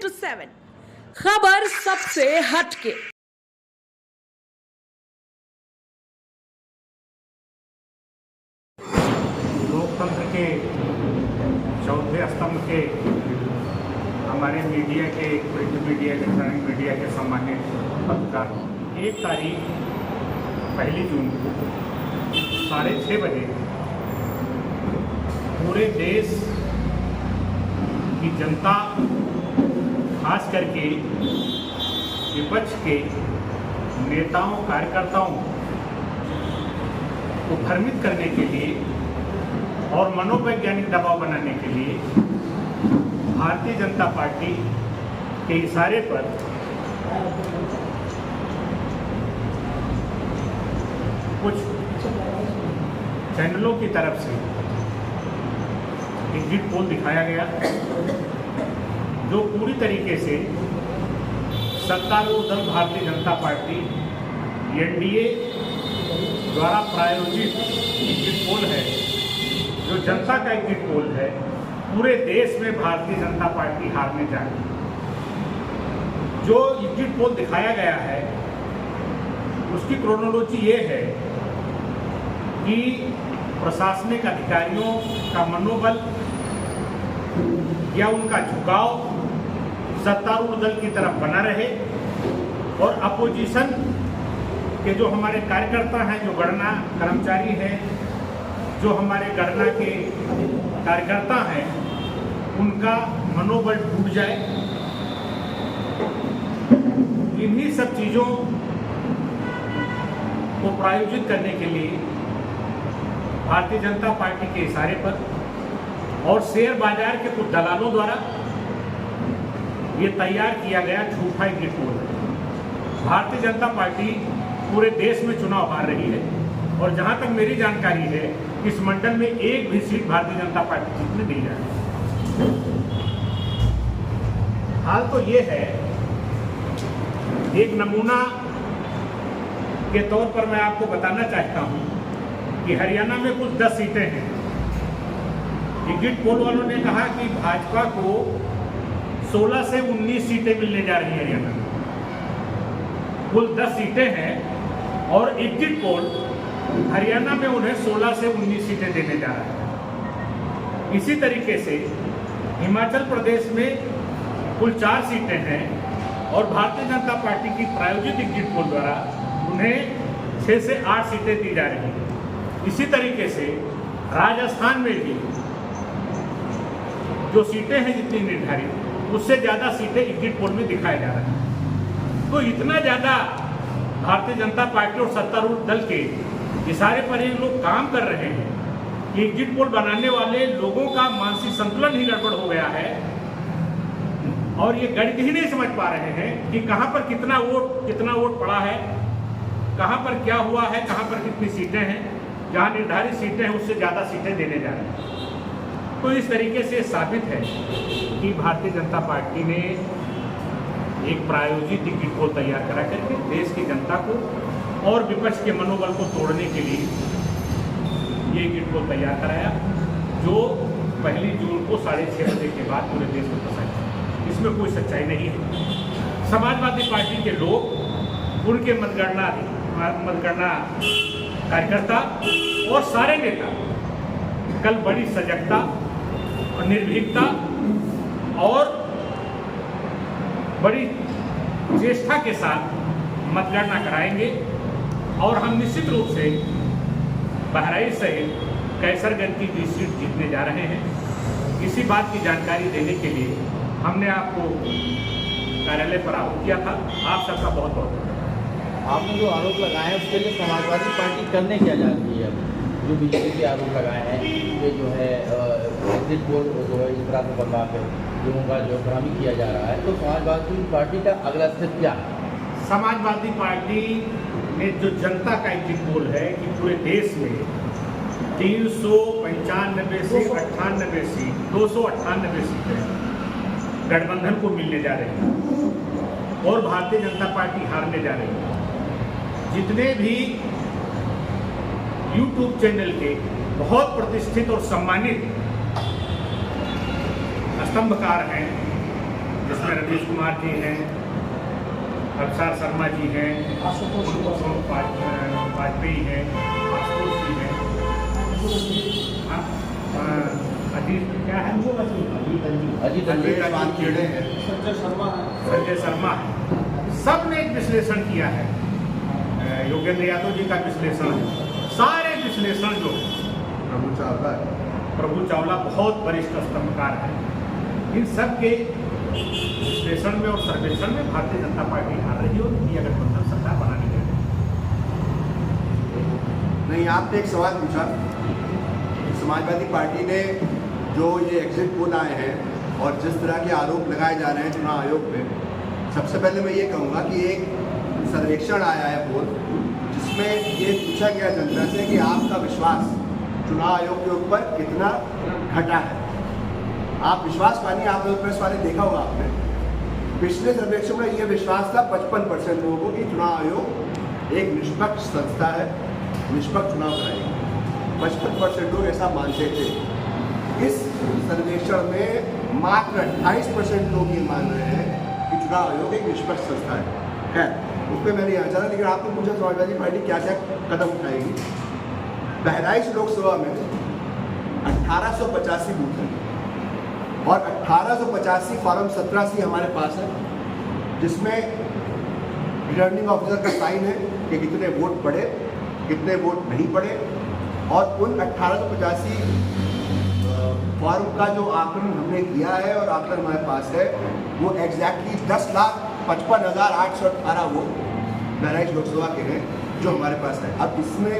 7 खबर सबसे हटके। लोकतंत्र के चौथे स्तंभ के हमारे मीडिया के प्रिंट मीडिया इलेक्ट्रॉनिक मीडिया के सम्मानित पत्रकार 1 तारीख 1 जून को 6:30 बजे पूरे देश की जनता, खास करके विपक्ष के नेताओं कार्यकर्ताओं को भ्रमित करने के लिए और मनोवैज्ञानिक दबाव बनाने के लिए भारतीय जनता पार्टी के इशारे पर कुछ चैनलों की तरफ से एग्जिट पोल दिखाया गया, जो पूरी तरीके से सत्तारूढ़ दल भारतीय जनता पार्टी एनडीए द्वारा प्रायोजित एग्जिट पोल है, जो जनता का एग्जिट पोल है। पूरे देश में भारतीय जनता पार्टी हारने जा रही है। जो एग्जिट पोल दिखाया गया है उसकी क्रोनोलॉजी ये है कि प्रशासनिक अधिकारियों का मनोबल या उनका झुकाव सत्तारूढ़ दल की तरफ बना रहे और अपोजिशन के जो हमारे कार्यकर्ता हैं, जो गणना कर्मचारी हैं, जो हमारे गणना के कार्यकर्ता हैं, उनका मनोबल टूट जाए। इन्हीं सब चीज़ों को प्रायोजित करने के लिए भारतीय जनता पार्टी के इशारे पर और शेयर बाजार के कुछ दलालों द्वारा ये तैयार किया गया झूठा एग्जिट पोल है। भारतीय जनता पार्टी पूरे देश में चुनाव हार रही है और जहां तक मेरी जानकारी है इस मंडल में एक भी सीट भारतीय जनता पार्टी जीतने दी जा रही है। हाल तो ये है, एक नमूना के तौर पर मैं आपको बताना चाहता हूं कि हरियाणा में कुछ 10 सीटें हैं। एग्जिट पोल वालों ने कहा कि भाजपा को 16 से 19 सीटें मिलने जा रही है हरियाणा में। कुल 10 सीटें हैं और एग्जिट पोल हरियाणा में उन्हें 16 से 19 सीटें देने जा रहा है। इसी तरीके से हिमाचल प्रदेश में कुल 4 सीटें हैं और भारतीय जनता पार्टी की प्रायोजित एग्जिट पोल द्वारा उन्हें 6 से 8 सीटें दी जा रही हैं। इसी तरीके से राजस्थान में भी जो सीटें हैं जितनी निर्धारित, उससे ज़्यादा सीटें एग्जिट पोल में दिखाए जा रहे हैं। तो इतना ज़्यादा भारतीय जनता पार्टी और सत्तारूढ़ दल के इशारे पर ये लोग काम कर रहे हैं कि एग्जिट पोल बनाने वाले लोगों का मानसिक संतुलन ही गड़बड़ हो गया है और ये गणित ही नहीं समझ पा रहे हैं कि कहाँ पर कितना वोट पड़ा है, कहाँ पर क्या हुआ है, कहाँ पर कितनी सीटें हैं। जहाँ निर्धारित सीटें हैं उससे ज़्यादा सीटें देने जा रहे हैं। तो इस तरीके से साबित है कि भारतीय जनता पार्टी ने एक प्रायोजित एग्जिट पोल तैयार करा करके देश की जनता को और विपक्ष के मनोबल को तोड़ने के लिए ये एग्जिट पोल तैयार कराया, जो 1 जून को 6:30 बजे के बाद पूरे देश में फंसाया। इसमें कोई सच्चाई नहीं है। समाजवादी पार्टी के लोग, उनके मतगणना कार्यकर्ता और सारे नेता कल बड़ी सजगता और निर्भीकता और बड़ी चेष्टा के साथ मतगणना कराएंगे और हम निश्चित रूप से बहराइच सहित कैसरगंज की 20 सीट जीतने जा रहे हैं। इसी बात की जानकारी देने के लिए हमने आपको कार्यालय पर आह्वान किया था। आप सबका बहुत बहुत धन्यवाद। आपने जो आरोप लगाए हैं उसके लिए समाजवादी पार्टी करने क्या जा रही है? जो बीजेपी के आरोप लगाए हैं ये जो है एग्जिट पोल जो है इस तरह से बनवा कर लोगों का जो भ्रमित किया जा रहा है, तो समाजवादी पार्टी का अगला स्टेप क्या है? समाजवादी पार्टी ने जो जनता का एग्जिट पोल है कि पूरे देश में 395 से 98 सीट 298 सीटें गठबंधन को मिलने जा रही है और भारतीय जनता पार्टी हारने जा रही है। जितने भी YouTube चैनल के बहुत प्रतिष्ठित और सम्मानित स्तंभकार हैं, जिसमें रमेश कुमार जी हैं, अवसार शर्मा जी हैं, वाजपेयी हैं, आशुतोष जी हैं, अजीत क्या है, अजीत खेड़े हैं, संजय शर्मा है। सब ने एक विश्लेषण किया है, योगेंद्र यादव जी का विश्लेषण है, सारे विश्लेषण जो प्रभु चावला बहुत वरिष्ठ स्तंभकार है, इन सब के विश्लेषण में और सर्वेक्षण में भारतीय जनता पार्टी हार रही है और इंडिया गठबंधन सरकार बनाने के लिए। नहीं, आपने एक सवाल पूछा, समाजवादी पार्टी ने जो ये एग्जिट पोल आए हैं और जिस तरह के आरोप लगाए जा रहे हैं चुनाव आयोग पे, सबसे पहले मैं ये कहूँगा कि एक सर्वेक्षण आया है पोल, जिसमें ये पूछा गया जनता से कि आपका विश्वास चुनाव आयोग के ऊपर कितना घटा है। आप विश्वास मानिए, आप लोग प्रेस वाले देखा होगा आपने, पिछले सर्वेक्षण में ये विश्वास था 55% लोगों को कि चुनाव आयोग एक निष्पक्ष संस्था है, निष्पक्ष चुनाव कराएगी। 55% लोग ऐसा मानते थे। इस सर्वेक्षण में मात्र 28% लोग ये मान रहे हैं कि चुनाव आयोग एक निष्पक्ष संस्था है। खैर, उस पर मैं नहीं आना चाहता, लेकिन आपने पूछा समाजवादी पार्टी क्या क्या कदम उठाएगी। बहराइच लोकसभा में 1885 बूथ हैं और 1885 फॉर्म 17C हमारे पास है, जिसमें रिटर्निंग ऑफिसर का साइन है कि कितने वोट पड़े, कितने वोट नहीं पड़े, और उन 1885 फॉर्म का जो आकलन हमने किया है और आकलन हमारे पास है, वो एग्जैक्टली 10,55,818 वोट बहराइच लोकसभा के हैं जो हमारे पास है। अब इसमें